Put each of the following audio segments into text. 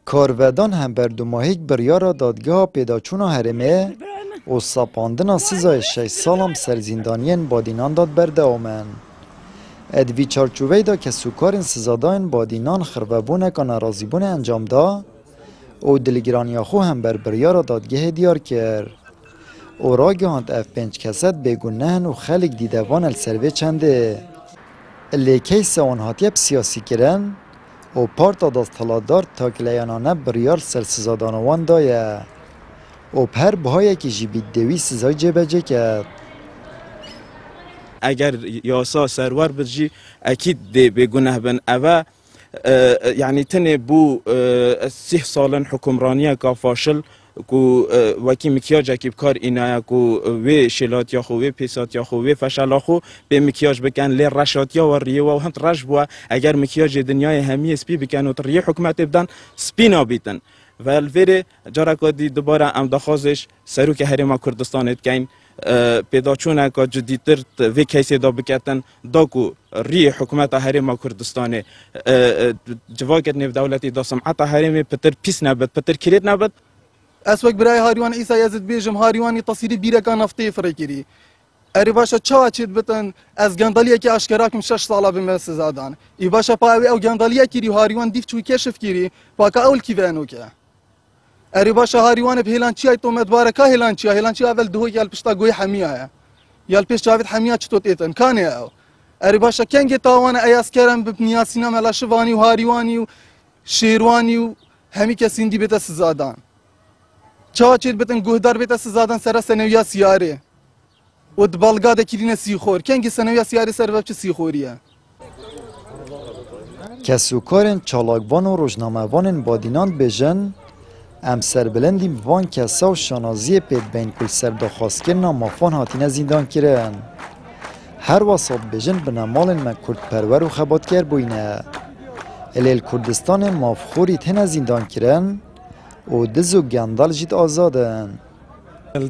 کارودان هم بردوماهیک بریارا دادگاه پیداچونا هرمه و سپاندنا سزای 6 سالم سرزیندانین بادینان داد برده آمن. ادوی چارچوبه دا که سوکارین سزاداین بادینان خرببونه که نرازیبونه انجام دا و دلگرانی خو هم بر بریارا دادگاه دیار کرد. او را گهاند اف 5 کسد بگونهن و خلق دیدوان السروه چنده. لیکی سوان هاتیب سیاسی کرن و پارتا دستالادار تاکلیانانه بریار سرسزادانوان دایه و پر بهایی که جیبید دوی سزای جبجه کرد. اگر یاسا سرور بجی اکید دی بگونه بن اوه یعنی تنه بو 3 سالن حکمرانیه که فاشل کو وکی مکیاج کی بکار اینا کو و شلات یا خو و پیسات یا خو و فشل خو به مکیاج بکن ل رشات یا و ریو و هم رش بو اگر مکیاج دنیای همی اسپی بکن و ری حکومت بدن سپینا بیتن و الویر جارکادی دوباره ام دخوازش سروک حریم کردستان اتکین پیدا چونه که جدیتر و کیسه دا بکتن دا کو ری حکومت حریم کردستان جواکت نف دولتی دا سمعت حریم پتر پیس نبد پتر کلید نبد اسوق برای هاریوان ایسا یزد بیجم هاریوانی تصیری بیرکان نفتی فرکیری اری باشا چه چید بتن از گندالیه که اشکراکم 6 ساله به مس زادان ای باشا پاوی او گندالیه کیری هاریوان دیف چوی کشف کیری پاکا اول کی وانو که اری باشا هاریوان به هلان چی تو مدبارکا هلان چی اول دو یال پشتا گوی حمیه یال پیش جاوید حمیه چطور ایتن کانه او اری باشا کنگ تاوان ایاس کرم بنیا سینما لاشوانی و هاریوانی و شیروانی و همی کسین دی بت زادان چه چید بتن گهدار بیت سزادن سر سنویا سیاره و دبالگا دکیرین سیخور کنگی سنویا سیاره سر وقت سیخوریه کسوکارن چالاکوان و روزنامه‌وان بادینان بجن ام سربلندیم وان کسا و شانازی پید بین کل سردخواست کرنا مافان هاتین زندان کرن هر واسط بجن بنامال من کرد پرور و خبات کر بوینه الیل کردستان مافخوری تن زندان کرن و دزو گندال جید آزادن.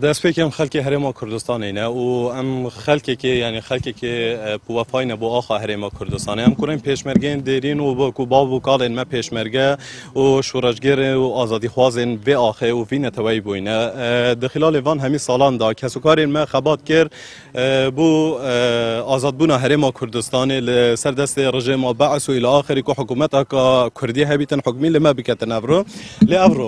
دست پیکم خلک حریم کردستان اینه و ام خلکی که یعنی خلکی که پوافاین با آخا حریم کردستانه ام کردیم پیشمرگین دیرین و با کوبا و کالن ما پیشمرگه و شورشگر و آزادی خوازن و آخه و وین توی بوینه دخلال وان همی سالان دا کسوکارین ما خبات کرد بو آزاد بونا حریم کردستان لسر دست رژیم بعث و الی آخری که حکومت که کردی هبیتن حکمی لما بکتن ابرو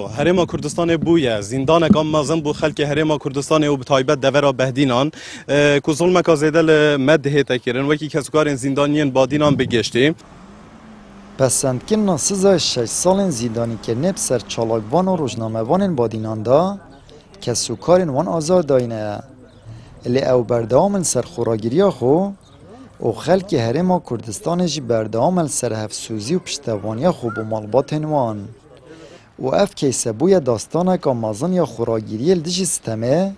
حریم کردستان بویا زندان کام مازن بو خلک حریم کردستان و بتایبت دورا بهدینان که ظلم که زیدل مده تکرن وکی کسوکارین زندانیان بادینان بگشتی پسند که ناسزای 6 سال زندانی که نب سر چالاکوان و روزنامه‌وان بادینان دا کسوکارین وان آزاد داینه الی او بردهامن سر خوراگیری خو و خلک حریم کردستان جی بردهامن سر هفسوزی و پشتوانی خو و مالبات وان و اف کیسه بوی داستانه که مازن یا خوراگیری الدیجی ستمه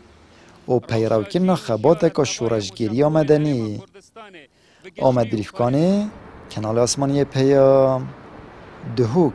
و پیروکن خباته که شورشگیری آمدنی آمد بریفکانه کنال آسمانی پیام دهوک